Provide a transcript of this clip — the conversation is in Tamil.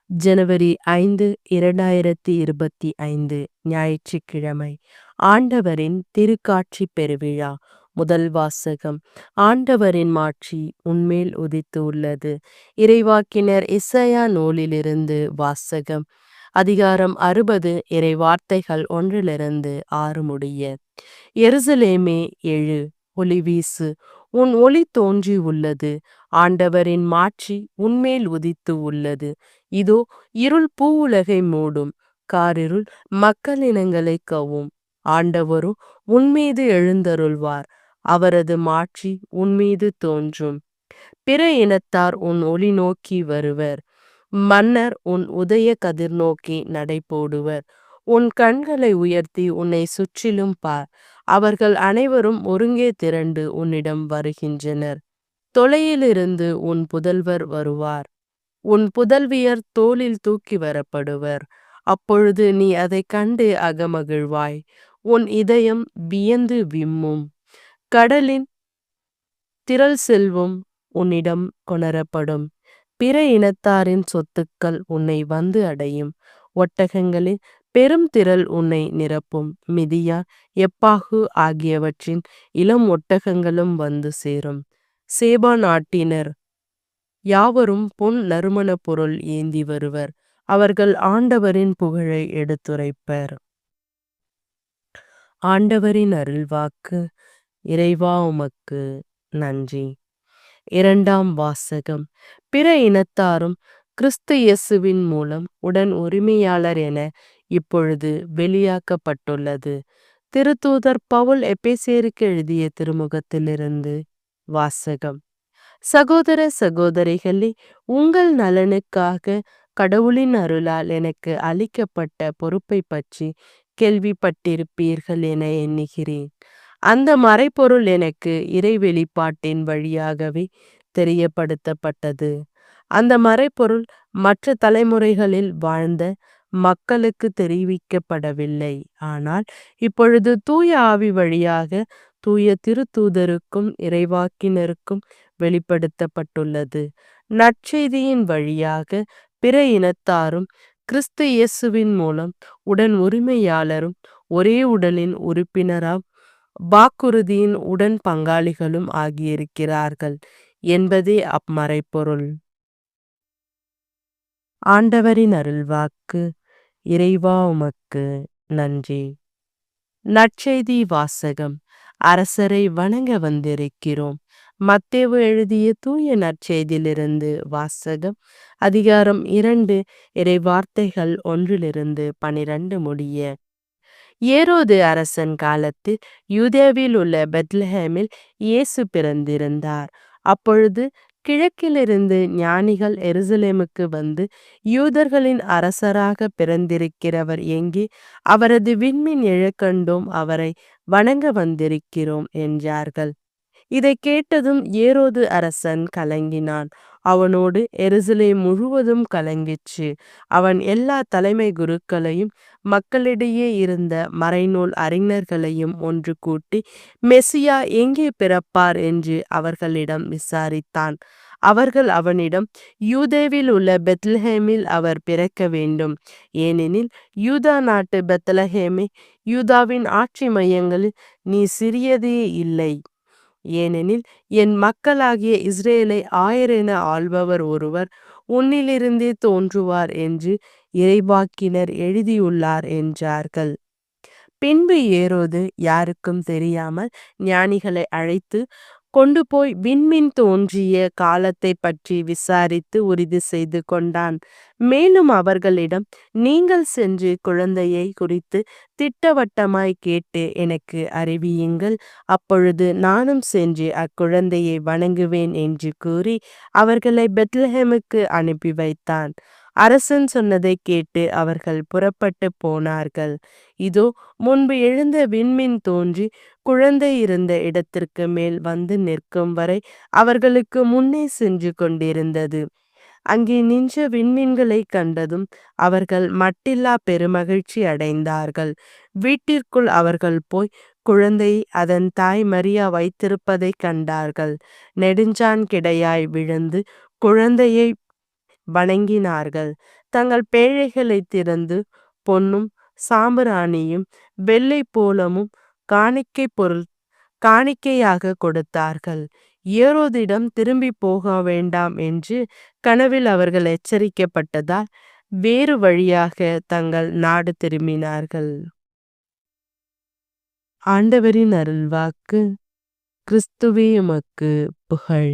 ஜனவரி 5, 2025 ஞாயிற்றுக்கிழமை. ஆண்டவரின் திருக்காட்சி பெருவிழா. முதல் வாசகம். ஆண்டவரின் மாட்சி உன்மேல் உதித்து உள்ளது. இறைவாக்கினர் எசாயா நூலிலிருந்து வாசகம். அதிகாரம் 60 இறைவார்த்தைகள் 1-6 முடிய. எருசலேமே எழு, ஒளி வீசு, உன் ஒளி தோன்றி உள்ளது. ஆண்டவரின் மாட்சி உன்மேல் உதித்து உள்ளது. இதோ இருள் பூவுலகை மூடும், காரிருள் மக்களினங்களை கவ்வும். ஆண்டவரோ உன்மீது எழுந்தருள்வார், அவரது மாட்சி உன்மீது தோன்றும். பிற இனத்தார் உன் ஒளி நோக்கி வருவர், மன்னர் உன் உதய கதிர் நோக்கி நடைபோடுவர். உன் கண்களை உயர்த்தி உன்னை சுற்றிலும் பார், அவர்கள் அனைவரும் ஒருங்கே திரண்டு உன்னிடம் வருகின்றனர். தொலையிலிருந்து உன் புதல்வர் வருவார், உன் புதல்வியர் தோளில் தூக்கி வரப்படுவர். அப்பொழுது நீ அதைக் கண்டு அகமகிழ்வாய், உன் இதயம் வியந்து விம்மும். கடலின் திரள் செல்வம் உன்னிடம் கொணரப்படும், பிற இனத்தாரின் சொத்துக்கள் உன்னை வந்து அடையும். ஒட்டகங்களின் பெரும் திரள் உன்னை நிரப்பும், மிதியான், எப்பாகு ஆகியவற்றின் இளம் ஒட்டகங்களும் வந்து சேரும். சேபா நாட்டினர் யாவரும் பொன் நறுமணப் பொருள் ஏந்தி வருவர், அவர்கள் ஆண்டவரின் புகழை எடுத்துரைப்பர். ஆண்டவரின் அருள்வாக்கு. இறைவா உமக்கு நன்றி. இரண்டாம் வாசகம். பிற இனத்தாரும் கிறிஸ்து இயேசுவின் மூலம் உடன் உரிமையாளர் என இப்பொழுது வெளியாக்கப்பட்டுள்ளது. திருத்தூதர் பவுல் எபேசியருக்கு எழுதிய திருமுகத்திலிருந்து வாசகம். சகோதர சகோதரிகளே, உங்கள் நலனுக்காக கடவுளின் அருளால் எனக்கு அளிக்கப்பட்ட பொறுப்பை பற்றி கேள்விப்பட்டிருப்பீர்கள் என எண்ணுகிறேன். அந்த மறைபொருள் எனக்கு இறை வெளிப்பாட்டின் வழியாகவே தெரியப்படுத்தப்பட்டது. அந்த மறைபொருள் மற்ற தலைமுறைகளில் வாழ்ந்த மக்களுக்கு தெரிவிக்கப்படவில்லை, ஆனால் இப்பொழுது தூய ஆவி வழியாக தூய திருத்தூதருக்கும் இறைவாக்கினருக்கும் வெளிப்படுத்தப்பட்டுள்ளது. நற்செய்தியின் வழியாக பிற இனத்தாரும் கிறிஸ்து இயேசுவின் மூலம் உடன் உரிமையாளரும் ஒரே உடலின் உறுப்பினராம் வாக்குறுதியின் உடன் பங்காளிகளும் ஆகியிருக்கிறார்கள் என்பதே அம்மறைப்பொருள். ஆண்டவரின் அருள்வாக்கு. இறைவா உமக்கு நன்றி. நற்செய்தி வாசகம். அரசரை வணங்க வந்திருக்கிறோம். மத்தேயு எழுதிய தூய நற்செய்தியிலிருந்து வாசகம். அதிகாரம் 2 இறைவார்த்தைகள் 1-12 முடிய. ஏரோது அரசன் காலத்தில் யூதேயாவில் உள்ள பெத்லஹேமில் இயேசு பிறந்திருந்தார். அப்பொழுது கிழக்கிலிருந்து ஞானிகள் எருசலேமுக்கு வந்து, யூதர்களின் அரசராக பிறந்திருக்கிறவர் எங்கே? அவரது விண்மீன் எழக் கண்டோம், அவரை வணங்க வந்திருக்கிறோம் என்றார்கள். இதை கேட்டதும் ஏரோது அரசன் கலங்கினான். அவனோடு எருசலேம் முழுவதும் கலங்கிற்று. அவன் எல்லா தலைமை குருக்களையும் மக்களிடையே இருந்த மறைநூல் அறிஞர்களையும் ஒன்று கூட்டி, மெசியா எங்கே பிறப்பார் என்று அவர்களிடம் விசாரித்தான். அவர்கள் அவனிடம், யூதேயாவில் உள்ள பெத்லஹேமில் அவர் பிறக்க வேண்டும், ஏனெனில் யூதா நாட்டு பெத்லஹேமே, யூதாவின் ஆட்சி மையங்களில் நீ சிறியதே இல்லை. ஏனெனில் என் மக்களாகிய இஸ்ரேலை ஆயரென ஆள்பவர் ஒருவர் உன்னிலிருந்தே தோன்றுவார் என்று இறைவாக்கினர் எழுதியுள்ளார் என்றார்கள். பின்பு ஏரோது யாருக்கும் தெரியாமல் ஞானிகளை அழைத்து கொண்டு போய் விண்மீன் தோன்றிய காலத்தை பற்றி விசாரித்து உறுதி செய்து கொண்டான். மேலும் அவர்களிடம், நீங்கள் சென்று குழந்தையை குறித்து திட்டவட்டமாய் கேட்டு எனக்கு அறிவியுங்கள், அப்பொழுது நானும் சென்று அக்குழந்தையை வணங்குவேன் என்று கூறி அவர்களை பெத்லஹேமுக்கு அனுப்பி வைத்தான். அரசன் சொன்னதை கேட்டு அவர்கள் புறப்பட்டு போனார்கள். இதோ முன்பு எழுந்த விண்மீன் தோன்றி குழந்தை இருந்த இடத்திற்கு மேல் வந்து நிற்கும் வரை அவர்களுக்கு முன்னே சென்று கொண்டிருந்தது. அங்கே நின்ற விண்மீன்களை கண்டதும் அவர்கள் மட்டில்லா பெருமகிழ்ச்சி அடைந்தார்கள். வீட்டிற்குள் அவர்கள் போய் குழந்தை அதன் தாய் மரியா வைத்திருப்பதை கண்டார்கள். நெடுஞ்சான் கிடையாய் விழுந்து குழந்தையை வணங்கினார்கள். தங்கள் பேழைகளை திறந்து பொன்னும் சாம்பிராணியும் வெள்ளை போலமும் காணிக்கையாக கொடுத்தார்கள். ஏரோதிடம் திரும்பி போக வேண்டாம் என்று கனவில் அவர்கள் எச்சரிக்கப்பட்டதால் வேறு வழியாக தங்கள் நாடு திரும்பினார்கள். ஆண்டவரின் அருள்வாக்கு. கிறிஸ்துவே உமக்கு புகழ்.